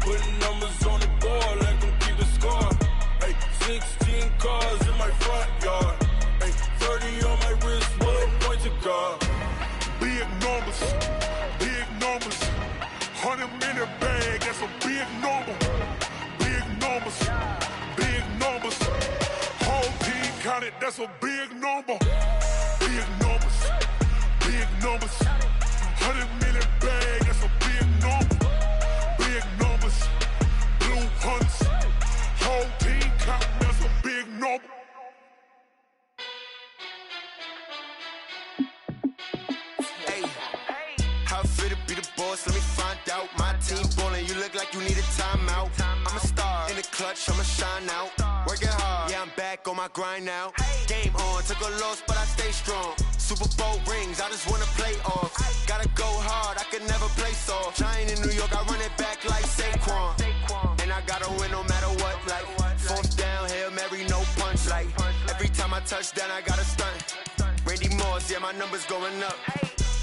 Putting numbers on the board, let them keep the score. Ay, 16 cars in my front yard. Ay, 30 on my wrist, bullet point to guard. Big numbers, big numbers. 100-minute bag, that's a big number. Big numbers, big numbers. Whole team counted, that's a big number. Big numbers, big numbers. 100-minute bag, that's a big number. Big numbers, blue hunts. Whole team counting, that's a big number. How fit to be the boss? Let me find out. My team ballin', you look like you need a timeout. I'm a star in the clutch, I'ma shine out. Working hard, yeah, I'm back on my grind now. Game on, took a loss, but I stay strong. Super Bowl rings, I just wanna play off. Gotta go hard, I could never play soft. Giant in New York, I run it back like Saquon. And I gotta win no matter what, like fourth down, Hail Mary, no punch. Like every time I touch down, I gotta stunt. Randy Moss, yeah, my numbers going up.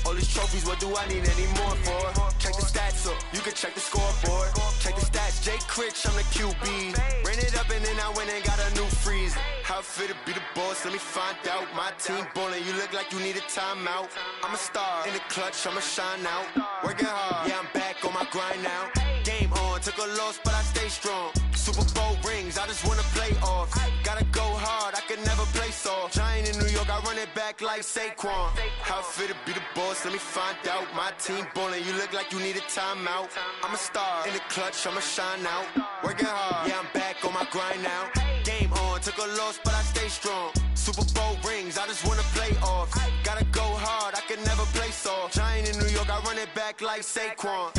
All these trophies, what do I need any more for? Check the stats up, you can check the scoreboard. Check the stats, Jake Critch, I'm the QB. Ran it up and then I went and got a new freeze. How fit to be the boss, let me find out. My team ballin', you look like you need a timeout. I'm a star in the clutch, I'ma shine out. Working hard, yeah, I'm back on my grind now. Game on, took a loss, but I stay strong. Super Bowl rings, I just wanna play off. Gotta go hard, I could never play soft. Giant in New York, I run it back like Saquon. How fit to be the boss, let me find out. My team ballin', you look like you need a timeout. I'm a star in the clutch, I'ma shine out. Working hard, yeah, I'm back on my grind now. Game on, took a loss, but I stay strong. Super Bowl rings, I just wanna play off. Gotta go hard, I could never play soft. Giant in New York, I run it back like Saquon.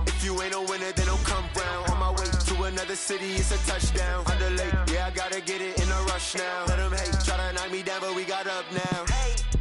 If you ain't a winner, then don't come round. On my way to another city, it's a touchdown. Underlay, yeah, I gotta get it in a rush now. Let them hate, try to knock me down, but we got up now.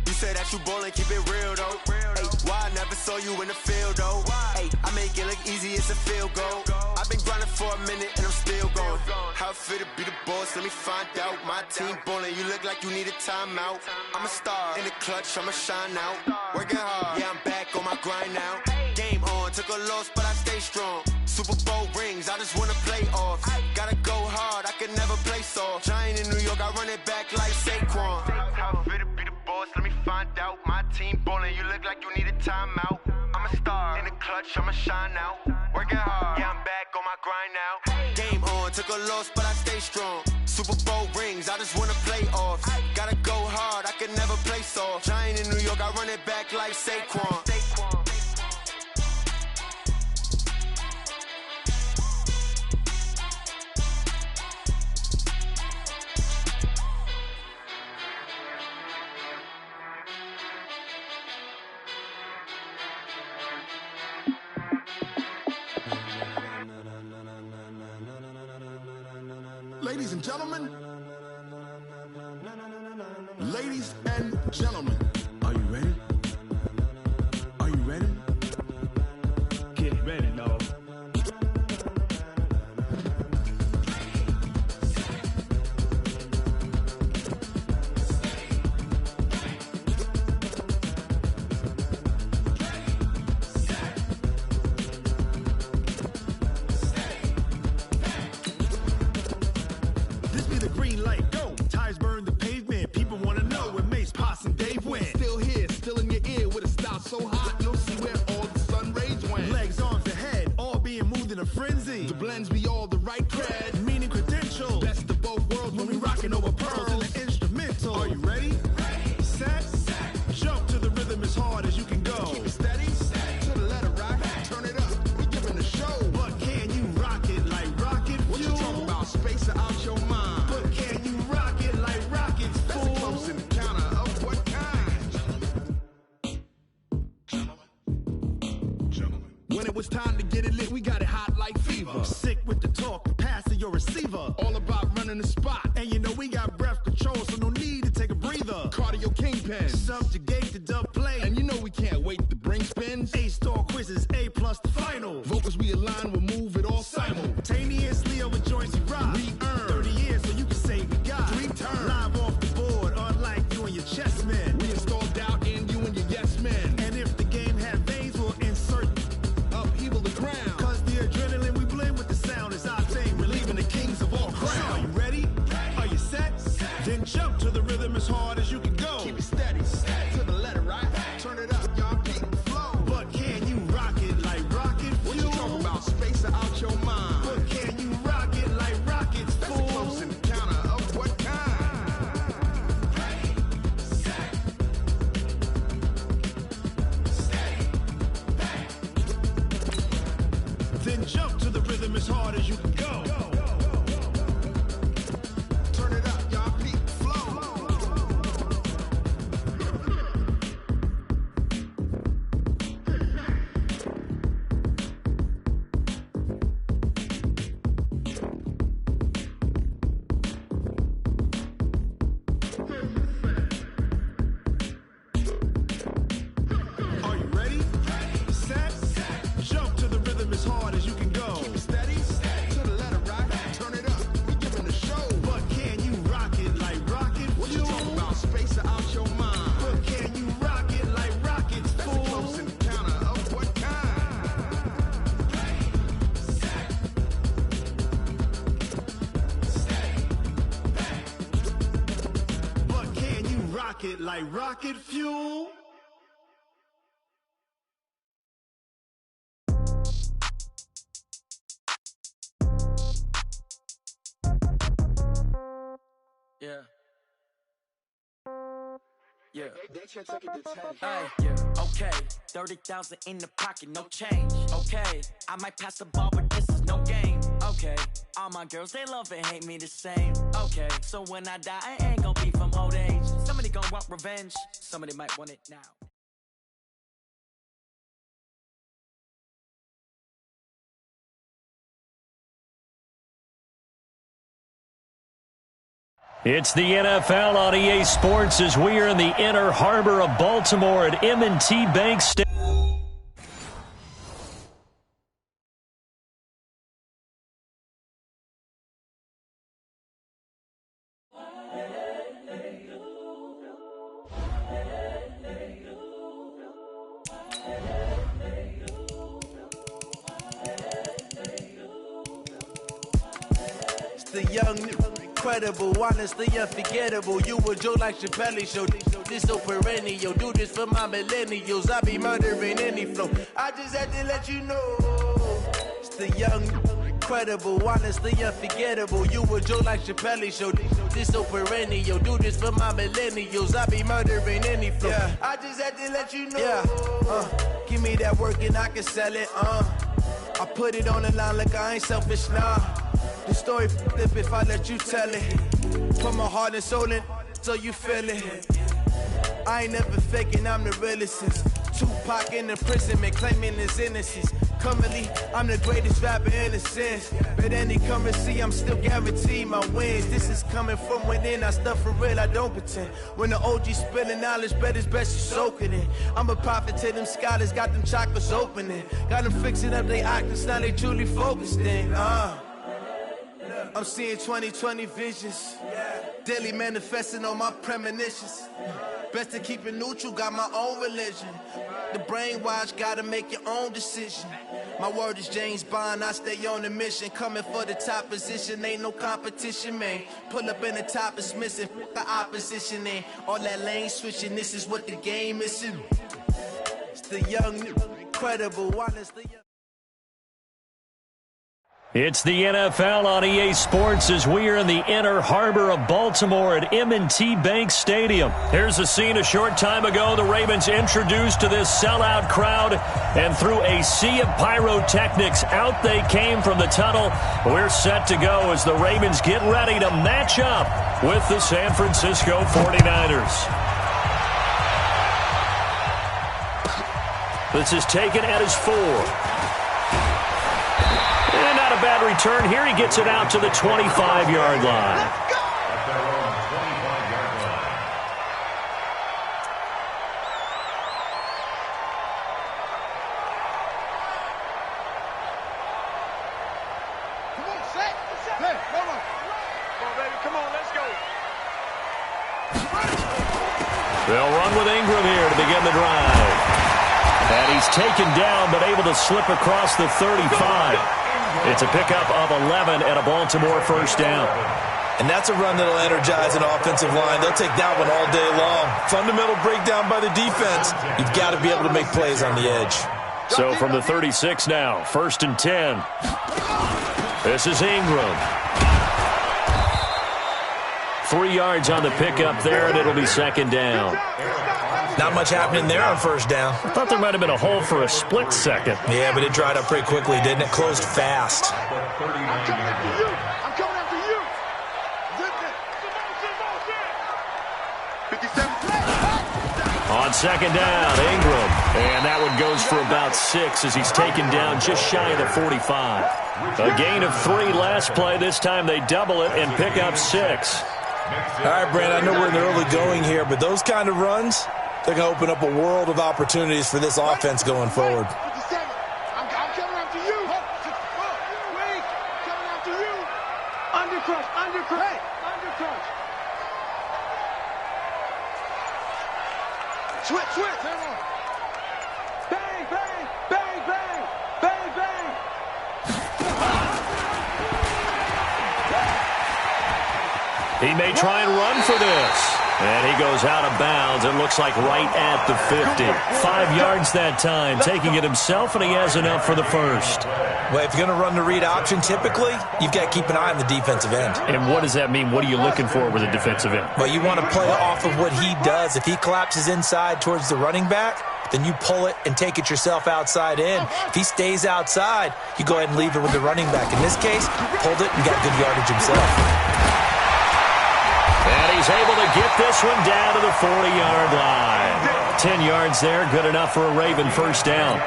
You say that you ballin', keep it real though. Hey, why I never saw you in the field though? Hey, I make it look easy, it's a field goal. I've been grinding for a minute and I'm still going. How fit to be the boss, let me find out. My team ballin', you look like you need a timeout. I'm a star in the clutch, I'ma shine out. Working hard, yeah, I'm back on my grind now. Game on, took a loss, but I stay strong. Super Bowl rings, I just wanna play off. Gotta go hard, I could never play soft. Giant in New York, I run it back like Saquon. How fit to be the boss, let me find out. My team ballin', you look like you need a timeout. I'm a star in the clutch, I'ma shine out. Working hard, yeah, I'm back on my grind now. Game on, took a loss, but I stay strong. Super Bowl rings, I just wanna play off. Gotta go hard, I could never play soft. Giant in New York, I run it back like Saquon. Ladies and gentlemen, ladies and gentlemen, are you ready? Are you ready? Get ready, dog. So hot, you'll see where all the sun rays went. Legs, arms, and head, all being moved in a frenzy. The blends be all the right cred, meaning credentials. Best of both worlds when we rockin' over pearls in the instrumental. Are you ready? Ready, set, jump to the rhythm as hard as you can go. Keep it steady, to the letter rock, turn it up, we giving the show. But can you rock it like rocket fuel? What you talking about, space or out your mind? But can you rock it like rockets, fool? That's a close encounter of what kind? When it was time to get it lit, we got it hot like fever. Sick with the talk, pass it, you're a to the rhythm as hard as you can go. Turn it up, y'all. Peak flow. Are you ready? Set. Jump to the rhythm as hard as you can go. Keep it steady. To the letter, right? Turn it up. We giving the show. But can you rock it like rocket What you talking fuel? about? Space out your mind. But can you rock it like rockets, That's a close fool? encounter of what kind? But can you rock it like rocket fuel? Yeah. Yeah. Hey, yeah. Okay. 30,000 in the pocket, no change. Okay. I might pass the ball, but this is no game. Okay. All my girls, they love and hate me the same. Okay. So when I die, I ain't gonna be from old age. Somebody gonna want revenge. Somebody might want it now. It's the NFL on EA Sports as we are in the inner harbor of Baltimore at M&T Bank Stadium. The young, incredible, honestly unforgettable. You a joke like Chappelle Show. This so perennial. Do this for my millennials. I be murdering any flow. I just had to let you know. It's the young, incredible, honestly unforgettable. You a joke like Chappelle Show. This so perennial. Do this for my millennials. I be murdering any flow. Yeah. I just had to let you know. Yeah. Give me that work and I can sell it. I put it on the line like I ain't selfish, nah. The story flip if I let you tell it. Put my heart and soul in so you feel it. I ain't never faking, I'm the realest since Tupac in imprisonment, claiming his innocence. Currently, I'm the greatest rapper in a sense. But any currency, I'm still guaranteed my wins. This is coming from within, I stuff for real, I don't pretend. When the OG spilling knowledge, bet it's best you soak it in. I'm a prophet to them scholars, got them chakras opening. Got them fixing up they octaves, now they truly focused in. I'm seeing 2020 visions. Daily manifesting on my premonitions. Best to keep it neutral, got my own religion. The brainwash, gotta make your own decision. My word is James Bond, I stay on a mission. Coming for the top position, ain't no competition, man. Pull up in the top is missing, the opposition ain't. All that lane switching, this is what the game is. It's the young, incredible, honestly. It's the NFL on EA Sports as we are in the inner harbor of Baltimore at M&T Bank Stadium. Here's a scene a short time ago. The Ravens introduced to this sellout crowd, and through a sea of pyrotechnics, out they came from the tunnel. We're set to go as the Ravens get ready to match up with the San Francisco 49ers. This is taken at his 4. And not a bad return here. He gets it out to the 25-yard line. They'll run with Ingram here to begin the drive. And he's taken down, but able to slip across the 35. It's a pickup of 11 and a Baltimore first down. And that's a run that'll energize an offensive line. They'll take that one all day long. Fundamental breakdown by the defense. You've got to be able to make plays on the edge. So from the 36 now, 1st and 10. This is Ingram. 3 yards on the pickup there, and it'll be 2nd down. Not much happening there on first down. I thought there might have been a hole for a split second. Yeah, but it dried up pretty quickly, didn't it? Closed fast. I'm coming after you. I'm coming after you. 57. On second down, Ingram. And that one goes for about 6 as he's taken down just shy of the 45. A gain of 3 last play. This time they double it and pick up 6. All right, Brand, I know we're in the early going here, but those kind of runs, they're going to open up a world of opportunities for this offense going forward. 57. I'm coming after you. Wait. Coming after you. Undercrush. Undercrush. Undercrush. Switch. Bang, bang, bang, bang, bang, bang. He may try and run for this. And he goes out of bounds. It looks like right at the 50. 5 yards that time, taking it himself, and he has enough for the first. Well, if you're going to run the read option, typically, you've got to keep an eye on the defensive end. And what does that mean? What are you looking for with a defensive end? Well, you want to play off of what he does. If he collapses inside towards the running back, then you pull it and take it yourself outside in. If he stays outside, you go ahead and leave it with the running back. In this case, pulled it and got good yardage himself. And he's able to get this one down to the 40-yard line. 10 yards there, good enough for a Raven first down.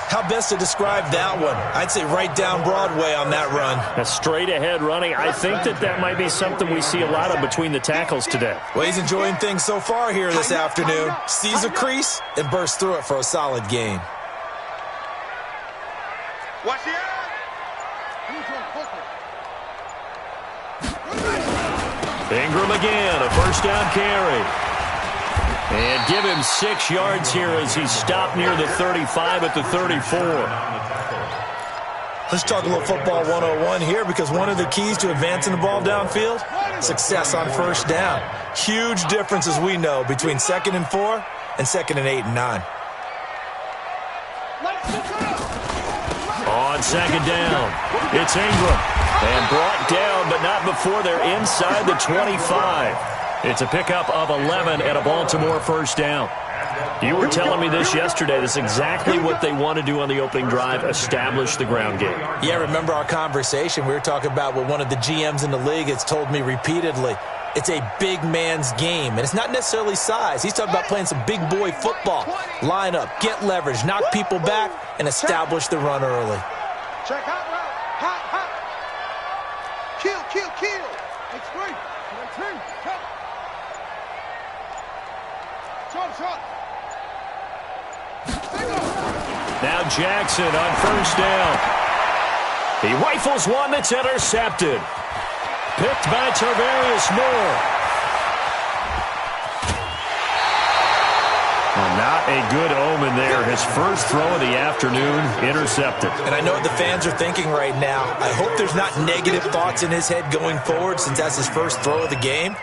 How best to describe that one? I'd say right down Broadway on that run. A straight-ahead running. I think that might be something we see a lot of between the tackles today. Well, he's enjoying things so far here this afternoon. Sees a crease and bursts through it for a solid gain. Watch it. Ingram again, a first down carry. And give him 6 yards here as he stopped near the 35 at the 34. Let's talk a little football 101 here, because one of the keys to advancing the ball downfield, success on first down. Huge difference, as we know, between 2nd and 4 and 2nd and 8 and 9. On second down, it's Ingram. And brought down, but not before they're inside the 25. It's a pickup of 11 and a Baltimore first down. You were telling me this yesterday. This is exactly what they want to do on the opening drive, establish the ground game. Yeah, remember our conversation? We were talking about what one of the GMs in the league has told me repeatedly. It's a big man's game, and it's not necessarily size. He's talking about playing some big boy football. Line up, get leverage, knock people back, and establish the run early. Check out route. Hot. Kill. Explain. Shot. Now Jackson on first down. He rifles one that's intercepted. Picked by Tarvarius Moore. Well, not a good omen there. His first throw of the afternoon, intercepted. And I know what the fans are thinking right now. I hope there's not negative thoughts in his head going forward, since that's his first throw of the game.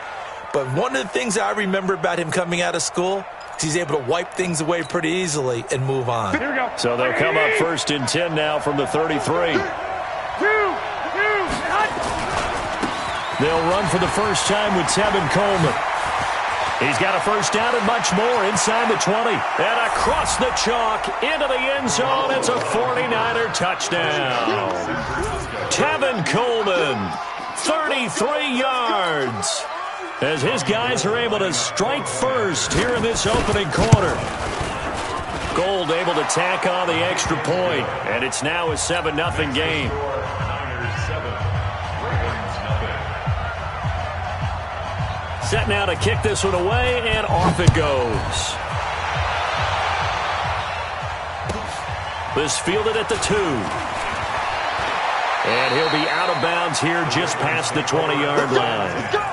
But one of the things I remember about him coming out of school is he's able to wipe things away pretty easily and move on. Here we go. So they'll come up 1st and 10 now from the 33. They'll run for the first time with Tevin Coleman. He's got a first down and much more inside the 20. And across the chalk into the end zone. It's a 49er touchdown. Tevin Coleman, 33 yards. As his guys are able to strike first here in this opening quarter. Gold able to tack on the extra point. And it's now a 7-0 game. Set now to kick this one away, and off it goes. This fielded at the 2. And he'll be out of bounds here just past the 20-yard line. Let's go.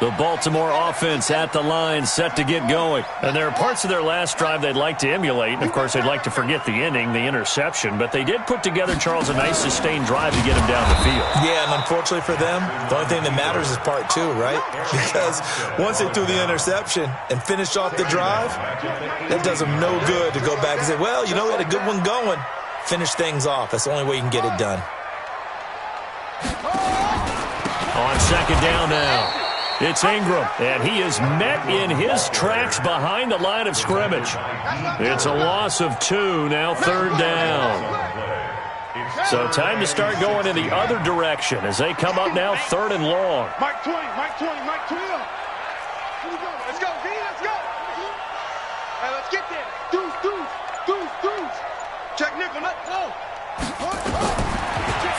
The Baltimore offense at the line, set to get going. And there are parts of their last drive they'd like to emulate. And, of course, they'd like to forget the ending, the interception. But they did put together, Charles, a nice sustained drive to get him down the field. Yeah, and unfortunately for them, the only thing that matters is part 2, right? Because once they threw the interception and finished off the drive, that does them no good to go back and say, well, you know, we had a good one going. Finish things off. That's the only way you can get it done. On second down now. It's Ingram, and he is met in his tracks behind the line of scrimmage. It's a loss of 2, now third down. So time to start going in the other direction as they come up now third and long. Mike 20, Mike 20, Mike 20. Let's go, D, let's go. Hey, let's get there. Deuce. Check nickel, let's go.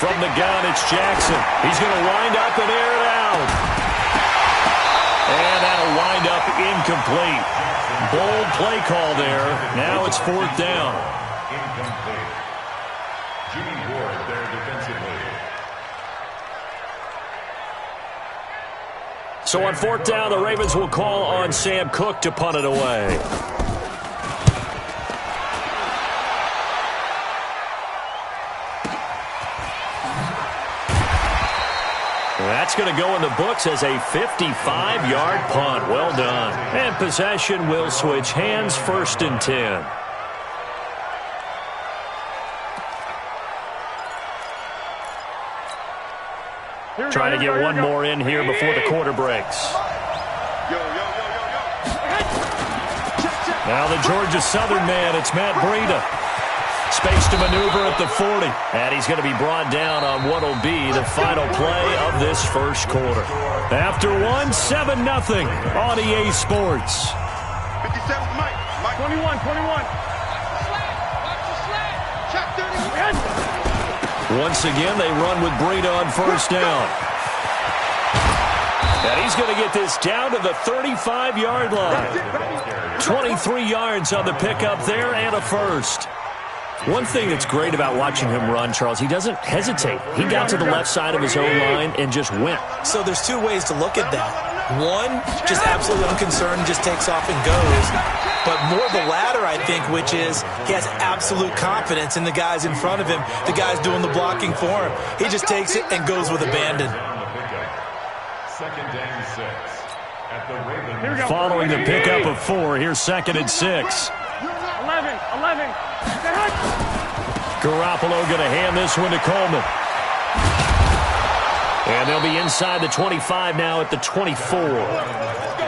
From the gun, it's Jackson. He's going to wind up and air it out. And that'll wind up incomplete. Bold play call there. Now it's fourth down. Incomplete. Jimmy Ward there defensively. So on fourth down, the Ravens will call on Sam Cook to punt it away. That's going to go in the books as a 55-yard punt. Well done. And possession will switch hands, 1st and 10. Trying to get one more in here before the quarter breaks. Now the Georgia Southern man, it's Matt Breida. Space to maneuver at the 40. And he's going to be brought down on what will be the final play of this first quarter. After one, 7-0 on EA Sports. 57, Mike. 21. Check 30. Once again, they run with Breida on first down. And he's going to get this down to the 35-yard line. 23 yards on the pickup there and a first. One thing that's great about watching him run, Charles, he doesn't hesitate. He got to the left side of his own line and just went. So there's two ways to look at that. One, just absolutely unconcerned, just takes off and goes. But more the latter, I think, which is he has absolute confidence in the guys in front of him, the guys doing the blocking for him. He just takes it and goes with abandon. Second and 6 at the Ravens. Following the pickup of 4, here's 2nd and 6. 11. Garoppolo going to hand this one to Coleman. And they'll be inside the 25 now at the 24.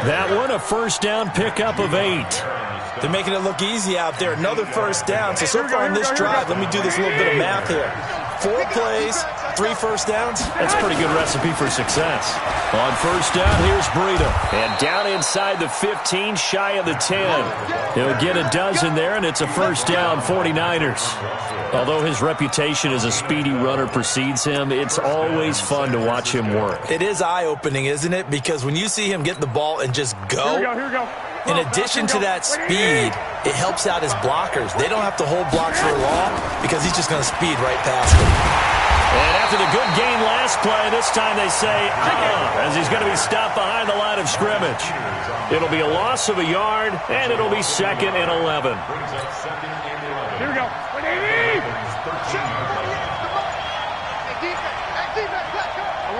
That one, a first down pickup of 8. They're making it look easy out there. Another first down. So far on this drive, let me do this little bit of math here. 4 plays, 3 first downs. That's a pretty good recipe for success. On first down, here's Breida. And down inside the 15, shy of the 10. He'll get a dozen there, and it's a first down, 49ers. Although his reputation as a speedy runner precedes him, it's always fun to watch him work. It is eye-opening, isn't it? Because when you see him get the ball and just go, Here we go. in addition to that speed, it helps out his blockers. They don't have to hold blocks for long because he's just going to speed right past them. And after the good gain last play, this time they say, as he's going to be stopped behind the line of scrimmage. It'll be a loss of a yard, and it'll be 2nd and 11. Here we go.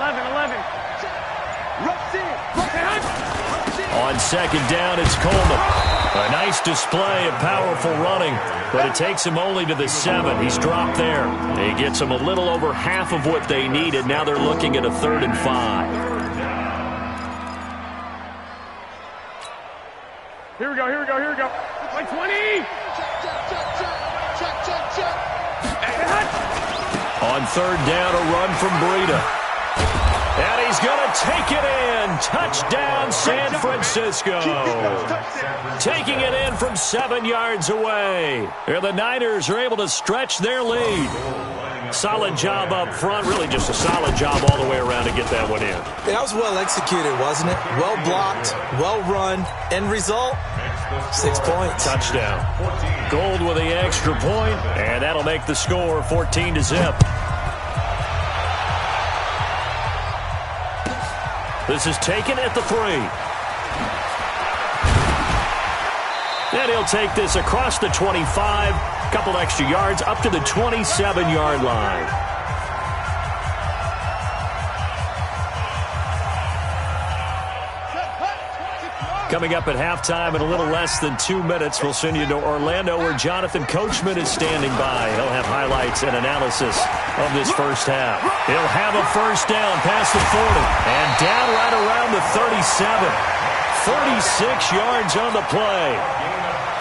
11. On second down, it's Coleman. A nice display of powerful running, but it takes him only to the 7. He's dropped there. He gets them a little over half of what they needed. Now they're looking at a 3rd and 5. Here we go. Like 20. On third down, a run from Breida. And he's going to take it in. Touchdown, San Francisco. Taking it in from 7 yards away. And the Niners are able to stretch their lead. Solid job up front. Really just a solid job all the way around to get that one in. That was well executed, wasn't it? Well blocked, well run. End result, 6 points. Touchdown. Gold with the extra point, and that'll make the score 14-0. This is taken at the 3. And he'll take this across the 25. Couple extra yards up to the 27-yard line. Coming up at halftime in a little less than 2 minutes, we'll send you to Orlando where Jonathan Coachman is standing by. He'll have highlights and analysis of this first half. He'll have a first down past the 40 and down right around the 37. 36 yards on the play.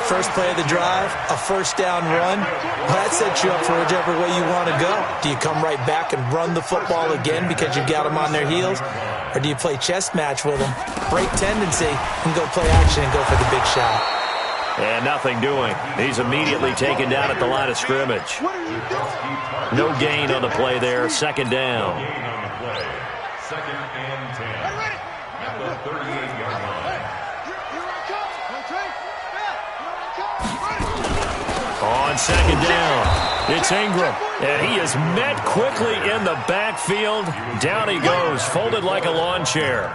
First play of the drive, a first down run. Well, that sets you up for whichever way you want to go. Do you come right back and run the football again because you've got them on their heels? Or do you play chess match with them, break tendency, and go play action and go for the big shot? And nothing doing. He's immediately taken down at the line of scrimmage. No gain on the play there. Second down. Second and 10. At the 38-yard line. On second down, it's Ingram, and he is met quickly in the backfield. Down he goes, folded like a lawn chair.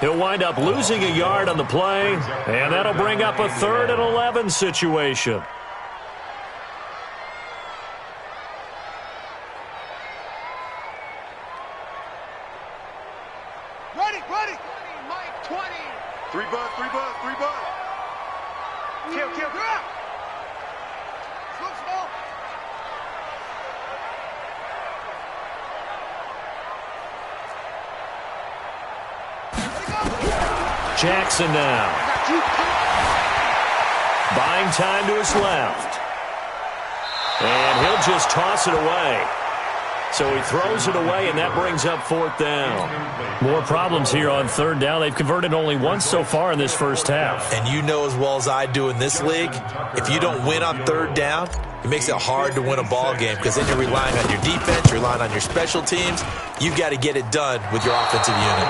He'll wind up losing a yard on the play, and that'll bring up a 3rd and 11 situation. Ready. Mike, 20. 3 bud. Kill. Slow. Jackson now. Buying time to his left. And he'll just toss it away. So he throws it away, and that brings up 4th down. More problems here on 3rd down. They've converted only once so far in this first half. And you know as well as I do in this league, if you don't win on 3rd down, it makes it hard to win a ball game because then you're relying on your defense, you're relying on your special teams. You've got to get it done with your offensive unit.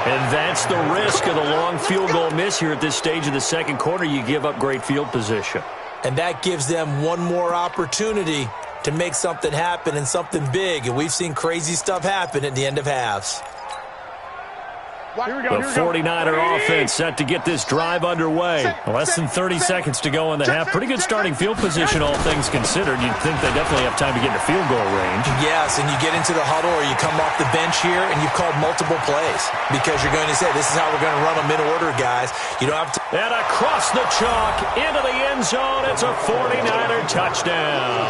And that's the risk of the long field goal miss here at this stage of the second quarter. You give up great field position. And that gives them one more opportunity to make something happen and something big. And we've seen crazy stuff happen at the end of halves. The 49er offense set to get this drive underway. Less than 30 seconds to go in the half. Pretty good starting field position, all things considered. You'd think they definitely have time to get into field goal range. Yes, and you get into the huddle or you come off the bench here and you've called multiple plays because you're going to say, this is how we're going to run them in order, guys. You don't have to. And across the chalk, into the end zone, it's a 49er touchdown.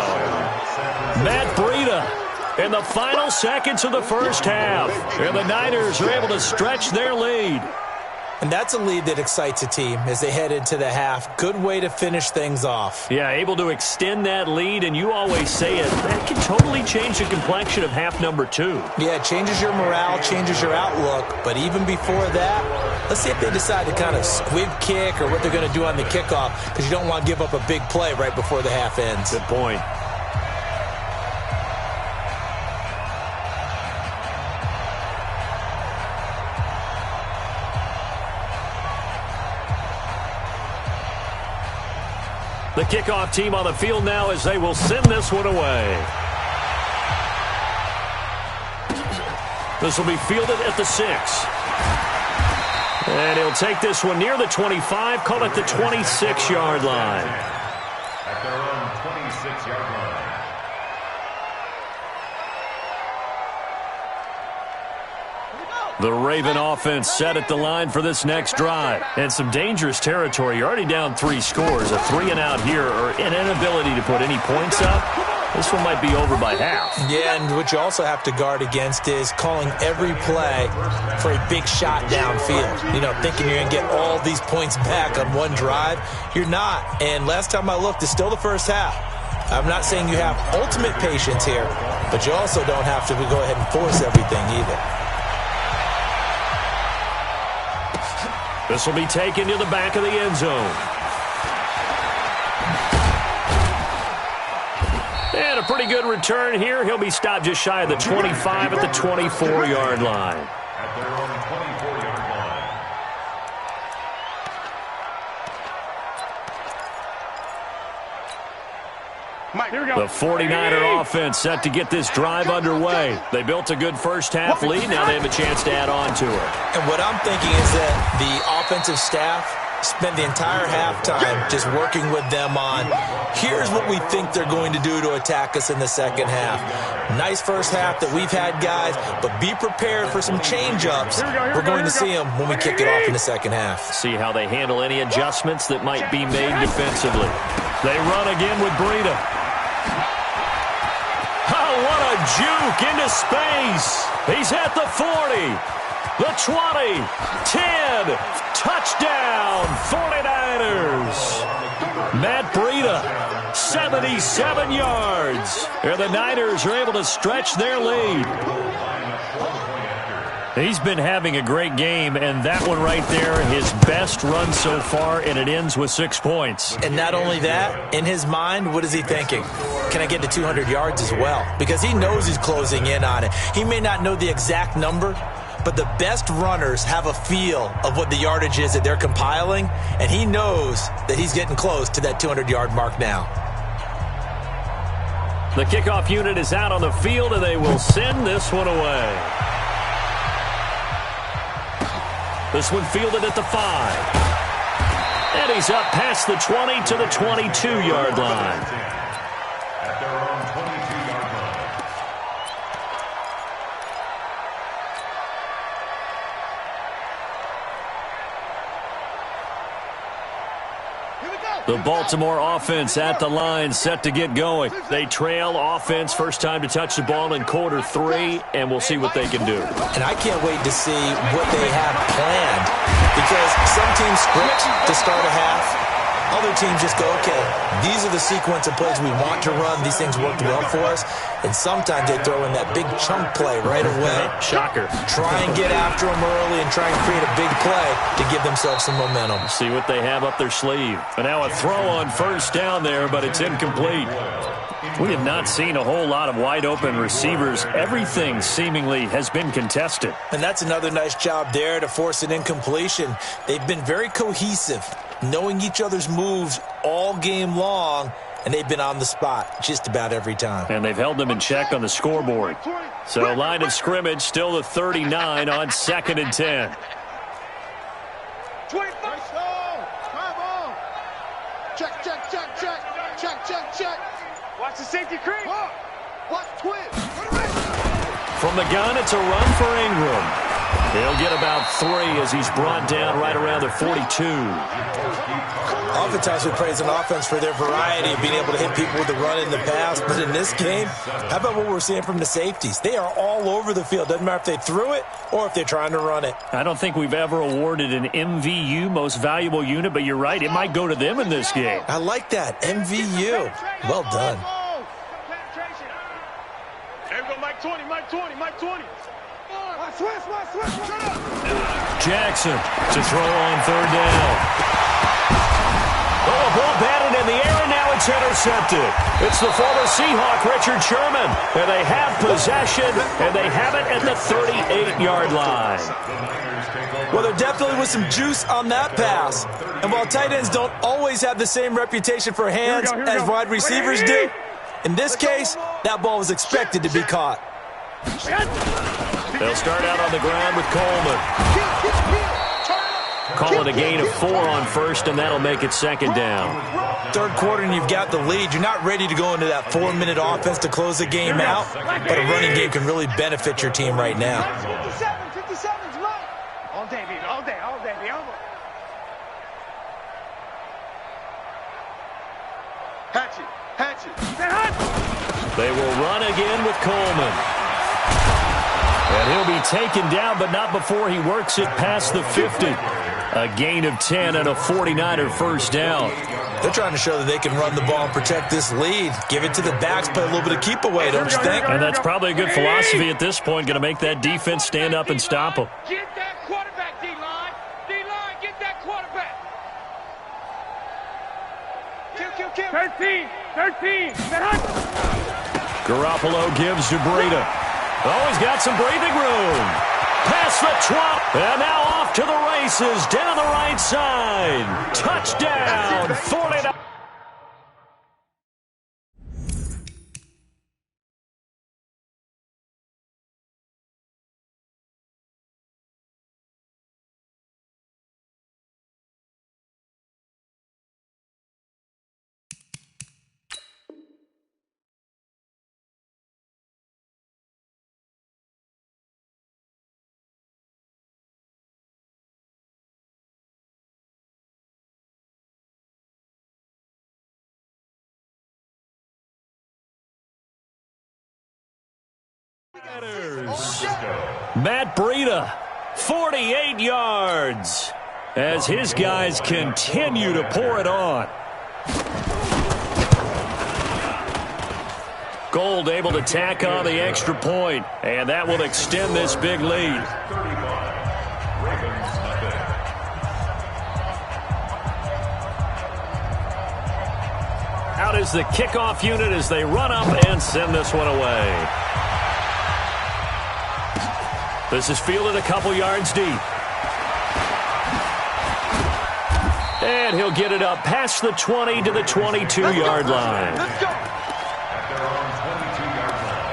Matt Breida in the final seconds of the first half. And the Niners are able to stretch their lead. And that's a lead that excites a team as they head into the half. Good way to finish things off. Yeah, able to extend that lead, and you always say it, that can totally change the complexion of half number 2. Yeah, it changes your morale, changes your outlook. But even before that, let's see if they decide to kind of squib kick or what they're going to do on the kickoff because you don't want to give up a big play right before the half ends. Good point. The kickoff team on the field now as they will send this one away. This will be fielded at the 6. And he'll take this one near the 25, call it the 26-yard line. At their own 26-yard line. The Raven offense set at the line for this next drive. And some dangerous territory. You're already down 3 scores. A 3-and-out here or an inability to put any points up. This one might be over by half. Yeah, and what you also have to guard against is calling every play for a big shot downfield. You know, thinking you're going to get all these points back on one drive. You're not. And last time I looked, it's still the first half. I'm not saying you have ultimate patience here, but you also don't have to go ahead and force everything either. This will be taken to the back of the end zone. And a pretty good return here. He'll be stopped just shy of the 25 at the 24-yard line. At their own 24-yard line. The 49er offense set to get this drive underway. They built a good first half lead. Now they have a chance to add on to it. And what I'm thinking is that the offensive staff spent the entire halftime just working with them on, here's what we think they're going to do to attack us in the second half. Nice first half that we've had, guys, but be prepared for some change-ups. We're going to see them when we kick it off in the second half. See how they handle any adjustments that might be made defensively. They run again with Breida. Oh, what a juke into space. He's at the 40, the 20, 10. Touchdown, 49ers. Matt Breida, 77 yards. And the Niners are able to stretch their lead. He's been having a great game, and that one right there, his best run so far, and it ends with 6 points. And not only that, in his mind, what is he thinking? Can I get to 200 yards as well? Because he knows he's closing in on it. He may not know the exact number, but the best runners have a feel of what the yardage is that they're compiling, and he knows that he's getting close to that 200-yard mark now. The kickoff unit is out on the field, and they will send this one away. This one fielded at the 5. And he's up past the 20 to the 22-yard line. At their own 22-yard line. The Baltimore offense at the line, set to get going. They trail offense, first time to touch the ball in quarter 3, and we'll see what they can do. And I can't wait to see what they have planned, because some teams script to start a half. Other teams just go, okay, these are the sequence of plays we want to run. These things worked well for us. And sometimes they throw in that big chunk play right away. Shocker. Try and get after them early and try and create a big play to give themselves some momentum. See what they have up their sleeve. And now a throw on first down there, but it's incomplete. We have not seen a whole lot of wide-open receivers. Everything seemingly has been contested. And that's another nice job there to force an incompletion. They've been very cohesive, knowing each other's moves all game long, and they've been on the spot just about every time. And they've held them in check on the scoreboard. So line of scrimmage still the 39 on 2nd and 10. 25. Check, check, check, check. Check, check, check. Watch the safety creep. Watch twist. From the gun, it's a run for Ingram. He'll get about 3 as he's brought down right around the 42. Oftentimes we praise an offense for their variety of being able to hit people with the run in the pass, but in this game, how about what we're seeing from the safeties? They are all over the field. Doesn't matter if they threw it or if they're trying to run it. I don't think we've ever awarded an MVU, most valuable unit, but you're right, it might go to them in this game. I like that, MVU. Well done. There we go, Mike 20, Mike 20, Mike 20. Jackson to throw on 3rd down. Oh, ball batted in the air, and now it's intercepted. It's the former Seahawk, Richard Sherman. And they have possession, and they have it at the 38-yard line. Well, there definitely was some juice on that pass. And while tight ends don't always have the same reputation for hands as wide receivers do, in this case, that ball was expected to be caught. They'll start out on the ground with Coleman. Call it a gain of 4 on first, and that'll make it 2nd down. 3rd quarter, and you've got the lead. You're not ready to go into that 4-minute offense to close the game out, but a running game can really benefit your team right now. 57's mine. All day, baby, all day, all day, baby. Hatchet, hatchet. They will run again with Coleman. And he'll be taken down, but not before he works it past the 50. A gain of 10 and a 49er first down. They're trying to show that they can run the ball and protect this lead. Give it to the backs, play a little bit of keep away, don't you think? And that's probably a good philosophy at this point, going to make that defense stand up and stop them. Get that quarterback, D-line. D-line, get that quarterback. Kill. 13. Garoppolo gives to Breida. Oh, he's got some breathing room. Past the 12. And now off to the races down the right side. Touchdown, 49. Matt Breida, 48 yards, as his guys continue to pour it on. Gold able to tack on the extra point, and that will extend this big lead. Out is the kickoff unit as they run up and send this one away. This is fielded a couple yards deep. And he'll get it up past the 20 to the 22-yard line. At their own 22-yard line.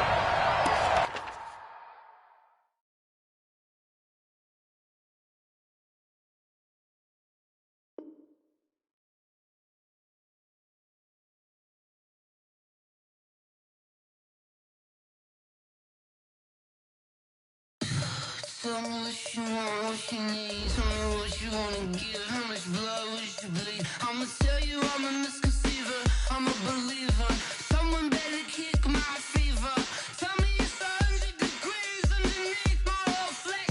Tell me what you want, what you need. Tell me what you wanna give. How much blood would you bleed? I'ma tell you I'm a misconceiver. I'm a believer. Someone better kick my fever. Tell me it's 100 degrees underneath my whole flesh.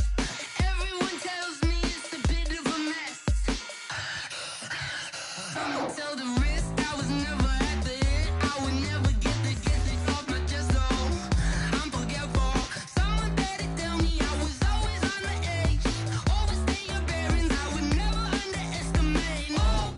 Everyone tells me it's a bit of a mess. Someone tell the risk I was never at the end. I would never get it off my chest. Oh, I'm forgetful. Someone better tell me I was always on the edge. Overstay your bearings. I would never underestimate. Oh.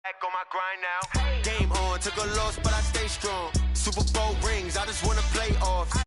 Back on my grind now. Game on, took a loss, but I stay strong. Super Bowl rings, I just wanna play off.